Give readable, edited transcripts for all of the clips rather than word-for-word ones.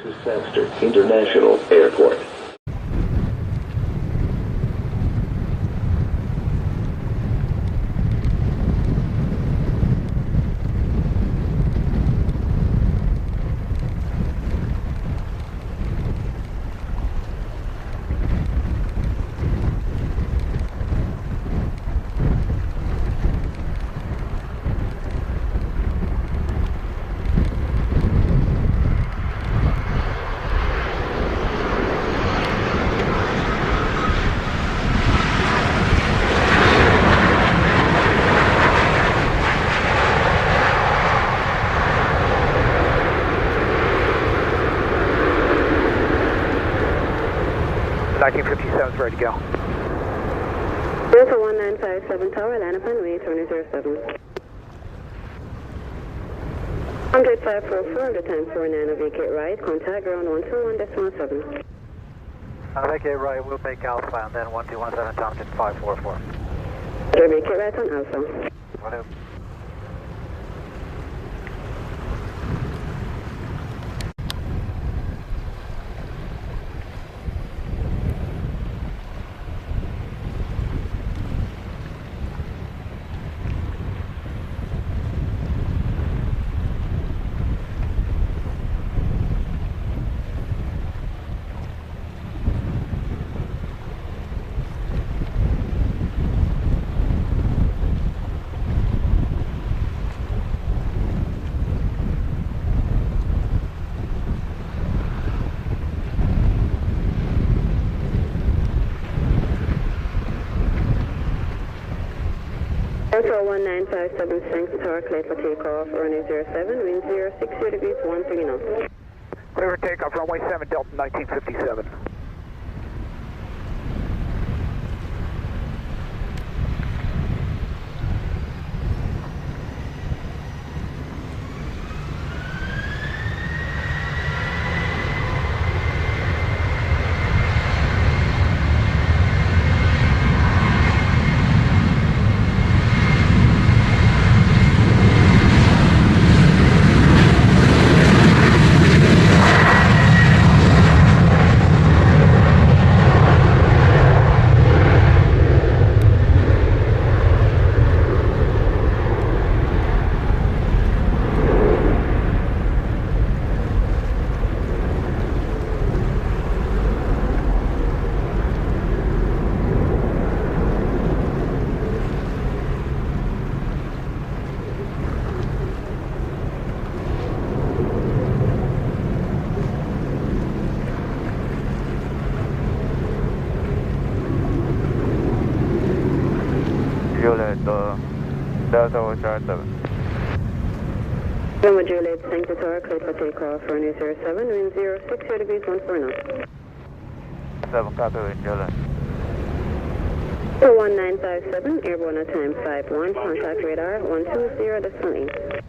to Saxter International Airport. Ready to go. Delta 1957 Tower, land upon way 2007. 10544, the time 49, vacate right, contact ground 121.7. Vacate right, we'll take Alpha and then 1217 Thompson 544. Vacate right on Alpha. Whatever. Delta 1957 Sancts Tower, clear for takeoff, runway 07, wind 060 degrees 13 knots. Clear for takeoff, runway 7, Delta 1957. Delta will start 7. Lima Juliet, Sancts Tower, clear for takeoff, runway 07, wind 060 degrees 14 knots. 7, copy, wind Juliet. 1957, airborne at time 51, contact radar 120.8.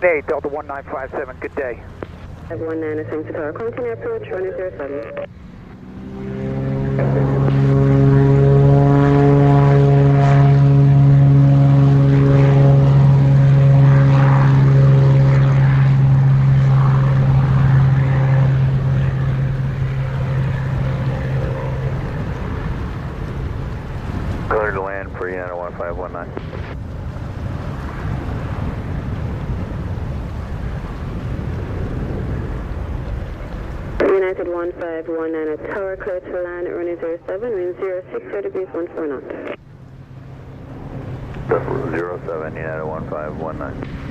Hey, Delta 1957, good day. 519 at Sancts Tower, continue approach, runway 07. Clear to land for United 1519. United 1519 at Tower, clear to land, runway 07, wind 060 degrees 14 knots. 07, United 1519.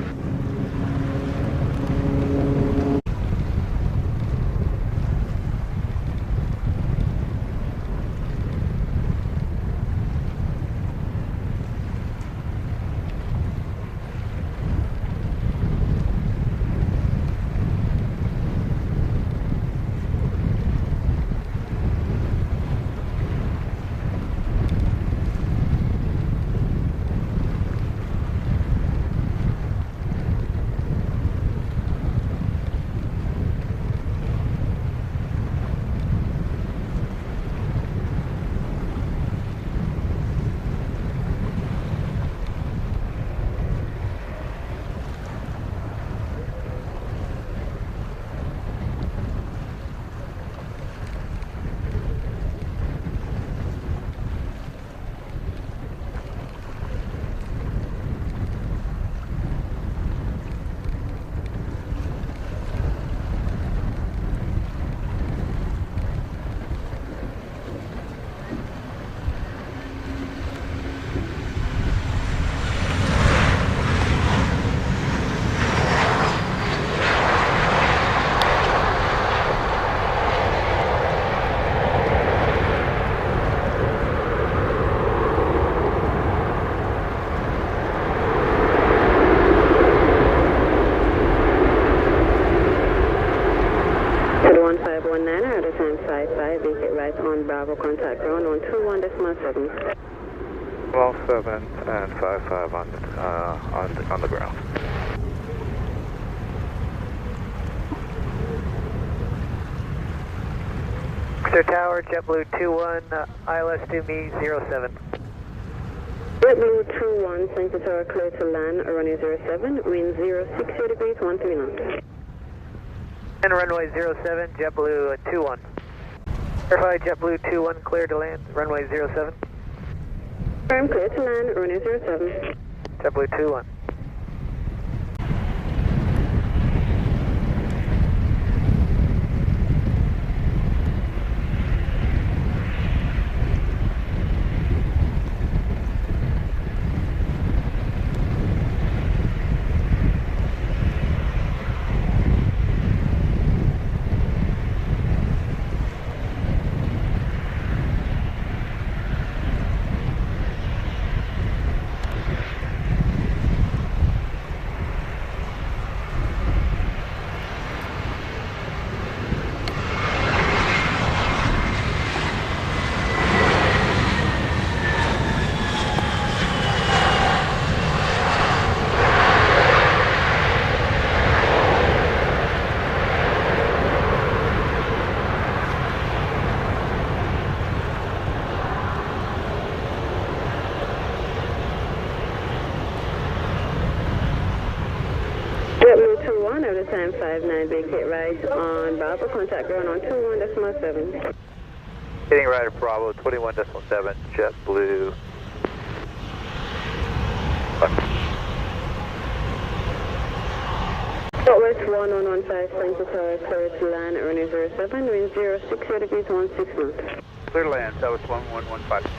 19 out of time 55, vacate right on Bravo, contact ground on 21.7. Well, 7 and 55 on the ground. Sir Tower, JetBlue 21, ILS to me 07. JetBlue 21, Center Tower, clear to land, runway 07, wind 060 degrees, 13 knots. And runway 07, JetBlue 21. Verify JetBlue 21, clear to land, runway 07. Firm, clear to land, runway 07. JetBlue 21. JetBlue 21 out of time 59, vacate right on Bravo, contact ground on 21.7. Hitting right at Bravo, 21.7, JetBlue. Southwest 1115, Center Tower, clear to land, runway 07, wind 060 degrees, 16 knots. Clear to land, Southwest 1115.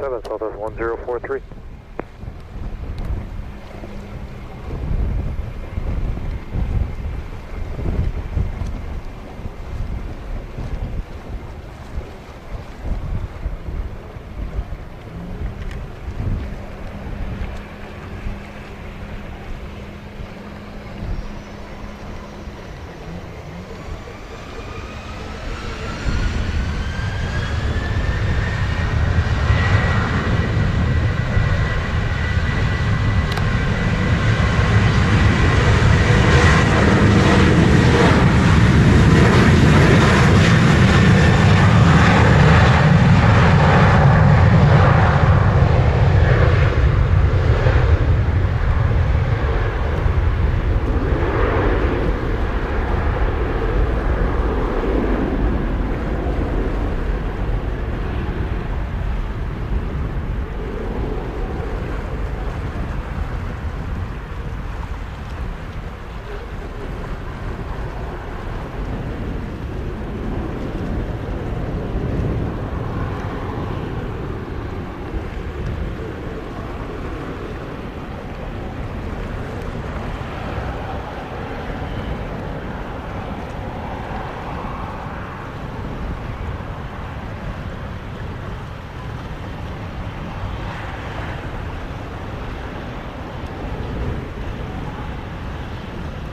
Southwest 1043.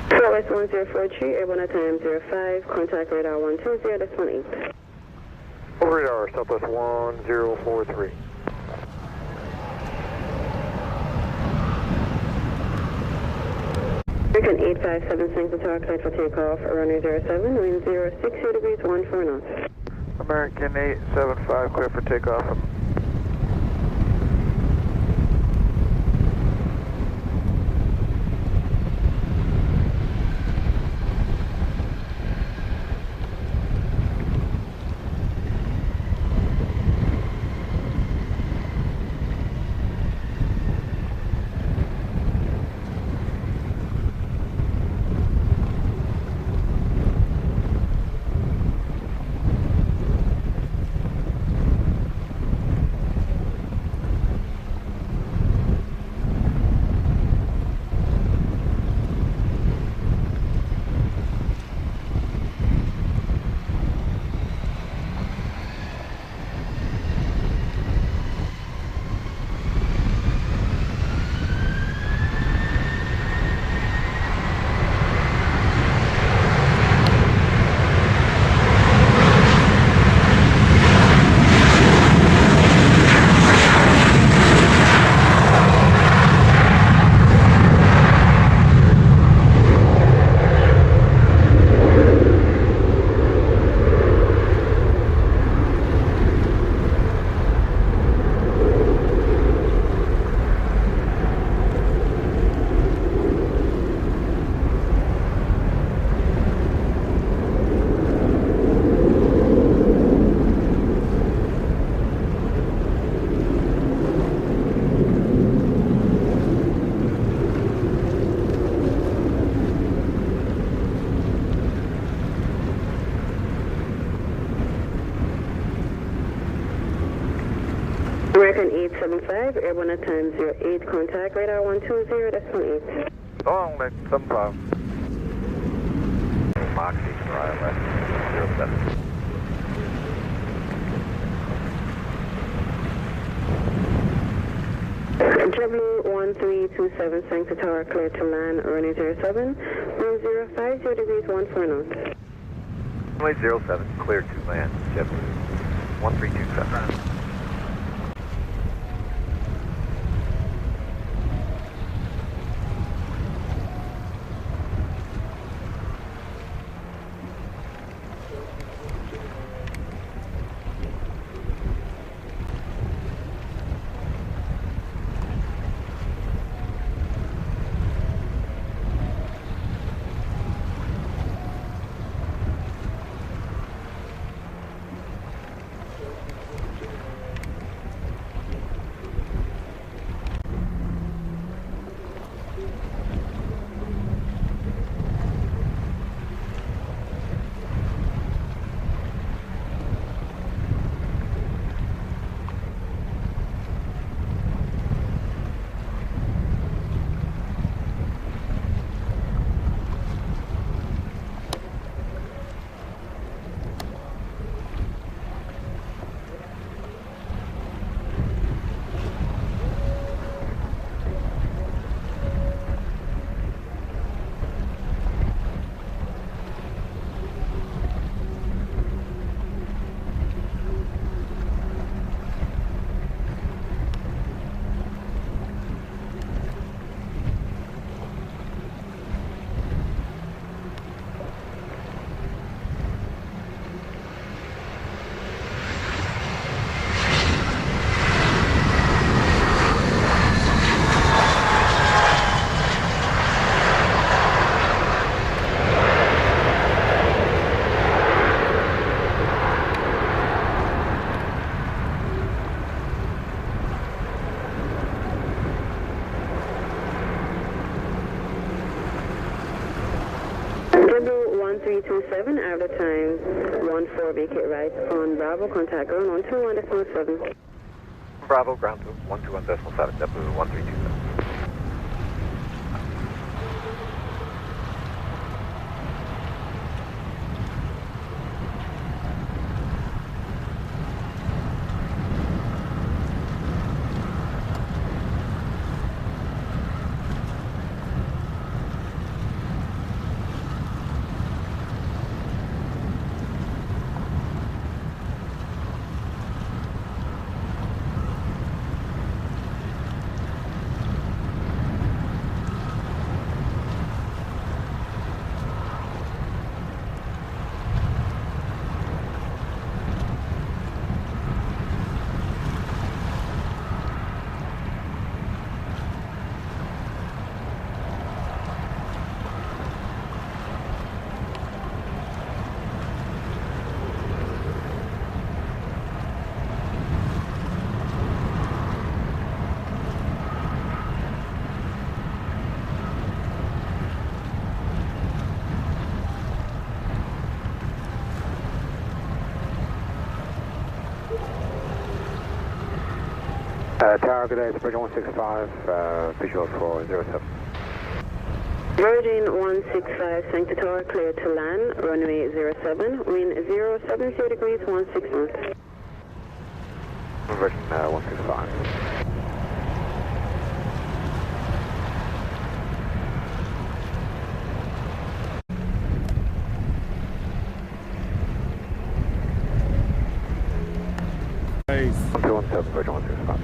Southwest 1043, airborne at time 05, contact radar 120.18. Over radar, Southwest 1043. American 857, St. Tower, cleared for takeoff, runway 07, wind 060 degrees, 14 knots. American 875, clear for takeoff. American 875, airborne at time 08, contact radar 120.8. Long next 75. Mach 8 ILS 07. JetBlue 1327, St. Tower, cleared to land, runway 07, wind 050 degrees, 14 knots. Runway 07, clear to land. JetBlue 1327. JetBlue 1327, out of time 14, vacate right on Bravo, contact ground 121.7. Bravo, ground to 121.7, JetBlue 1327. Tower, good day, it's Bridge 165, visual for 07. Virgin 165, Sancta Tower, clear to land, runway 07, wind 070 degrees, 16 knots. Virgin 165. Nice. 217, Virgin 165.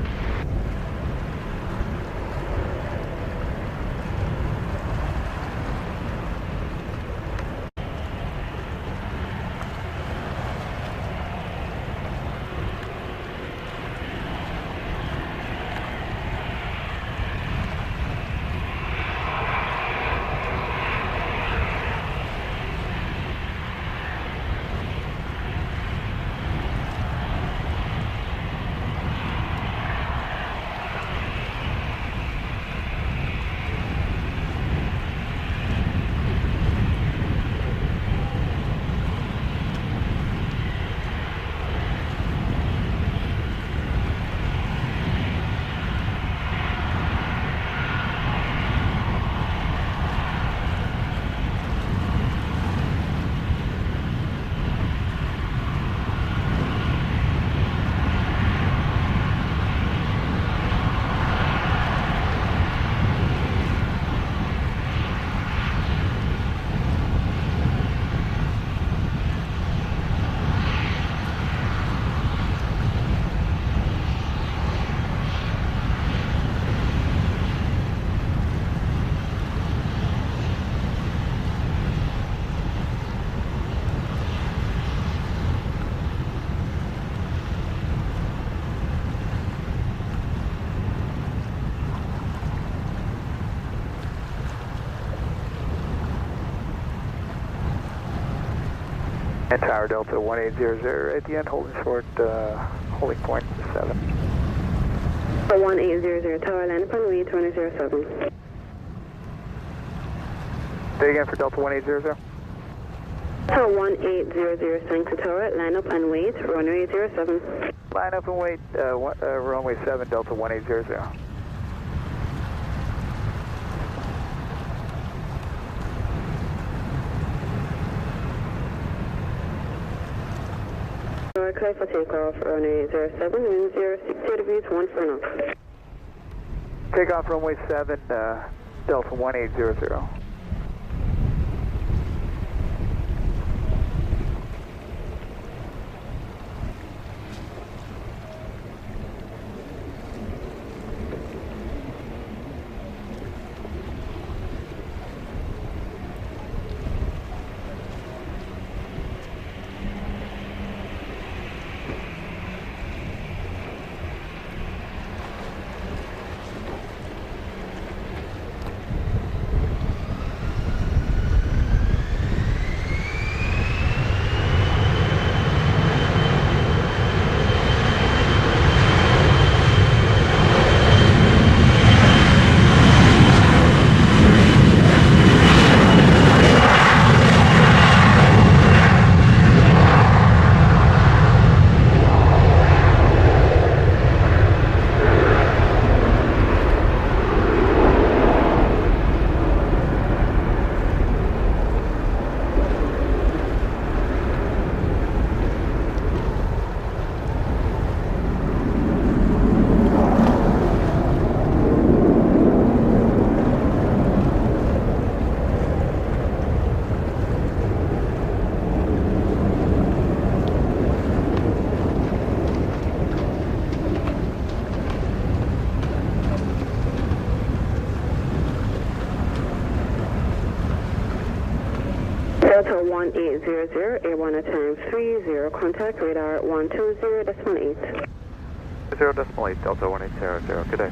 And Tower Delta 1800 at the end, holding short, holding point 7. 1800, Tower, land upon way 2007. Say again for Delta 1800. Tower 1800, Sancta Tower, line up and wait, runway 07. Line up and wait, runway 7, Delta 1800. Tower, clear for takeoff, runway 07, wind 060 degrees, 14 knots. Takeoff runway 7, Delta 1800. Delta 1800, A1 at time 30, contact radar 120.8. 0.8, Delta 1800, good day.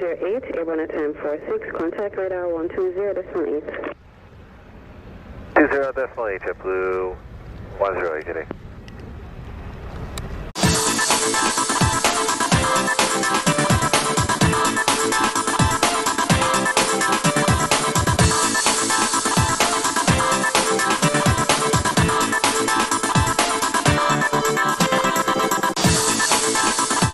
1008, airborne at time 46, contact radar 120.8. 20.8, JetBlue 10, today.